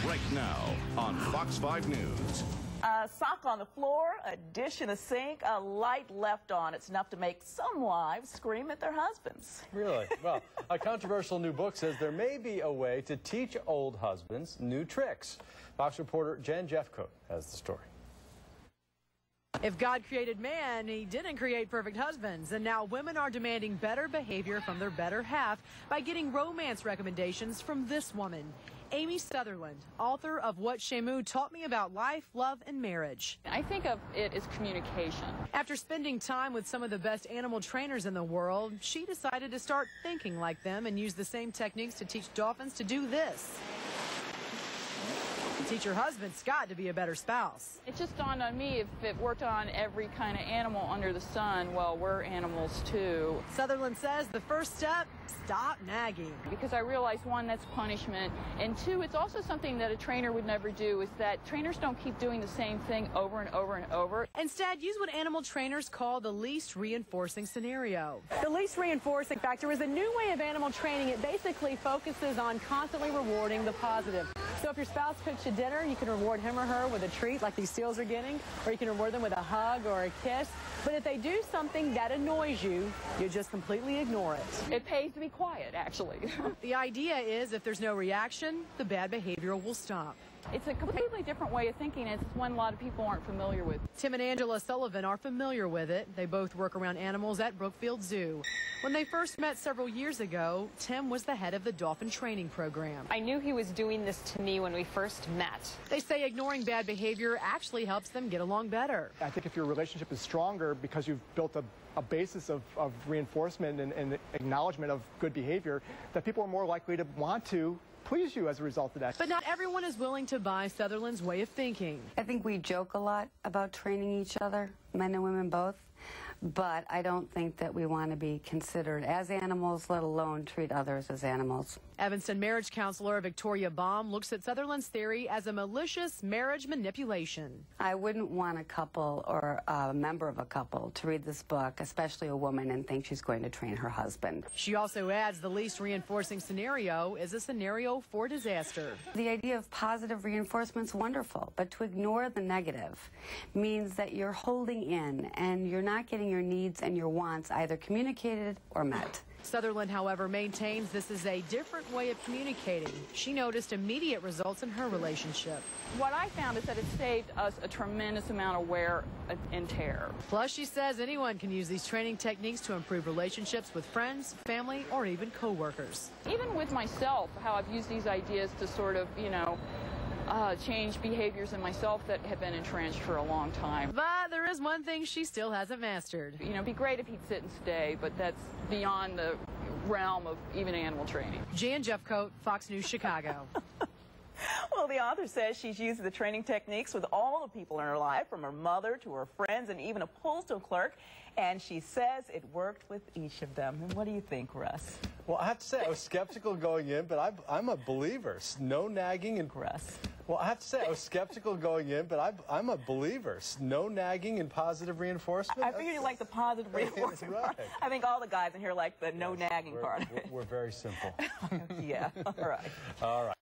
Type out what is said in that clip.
right now on Fox 5 News. A sock on the floor, a dish in the sink, a light left on. It's enough to make some wives scream at their husbands. Really? Well, a controversial new book says there may be a way to teach old husbands new tricks. Fox reporter Jen Jeffcoat has the story. If God created man, he didn't create perfect husbands. And now women are demanding better behavior from their better half by getting romance recommendations from this woman, Amy Sutherland, author of What Shamu Taught Me About Life, Love, and Marriage. I think of it as communication. After spending time with some of the best animal trainers in the world, she decided to start thinking like them and use the same techniques to teach dolphins to do this. Teach your husband, Scott, to be a better spouse. It just dawned on me, if it worked on every kind of animal under the sun, well, we're animals too. Sutherland says the first step, stop nagging. Because I realized, one, that's punishment, and two, it's also something that a trainer would never do, is that trainers don't keep doing the same thing over and over and over. Instead, use what animal trainers call the least reinforcing scenario. The least reinforcing factor is a new way of animal training. It basically focuses on constantly rewarding the positive. So if your spouse cooks you dinner, you can reward him or her with a treat like these seals are getting, or you can reward them with a hug or a kiss. But if they do something that annoys you, you just completely ignore it. It pays to be quiet, actually. The idea is if there's no reaction, the bad behavior will stop. It's a completely different way of thinking. It's one a lot of people aren't familiar with. Tim and Angela Sullivan are familiar with it. They both work around animals at Brookfield Zoo. When they first met several years ago, Tim was the head of the dolphin training program. I knew he was doing this to me when we first met. They say ignoring bad behavior actually helps them get along better. I think if your relationship is stronger because you've built a basis of reinforcement and acknowledgement of good behavior, that people are more likely to want to please you as a result of that. But not everyone is willing to buy Sutherland's way of thinking. I think we joke a lot about training each other, men and women both, but I don't think that we want to be considered as animals, let alone treat others as animals. Evanston marriage counselor Victoria Baum looks at Sutherland's theory as a malicious marriage manipulation. I wouldn't want a couple or a member of a couple to read this book, especially a woman, and think she's going to train her husband. She also adds the least reinforcing scenario is a scenario for disaster. The idea of positive reinforcement is wonderful, but to ignore the negative means that you're holding in and you're not getting your needs and your wants either communicated or met. Sutherland, however, maintains this is a different way of communicating. She noticed immediate results in her relationship. What I found is that it saved us a tremendous amount of wear and tear. Plus, she says anyone can use these training techniques to improve relationships with friends, family, or even co-workers. Even with myself, how I've used these ideas to sort of, change behaviors in myself that have been entrenched for a long time. But there is one thing she still hasn't mastered. It'd be great if he'd sit and stay, but that's beyond the realm of even animal training. Jan Jeffcoat, Fox News, Chicago. Well, the author says she's used the training techniques with all the people in her life, from her mother to her friends and even a postal clerk. And she says it worked with each of them. And what do you think, Russ? Well, I have to say, I was skeptical going in, but I'm a believer. No nagging and Russ. Well, I have to say, I was skeptical going in, but I'm a believer. No nagging and positive reinforcement. I figured you like the positive reinforcement part. I think all the guys in here like the no nagging part. We're very simple. Yeah, all right. All right.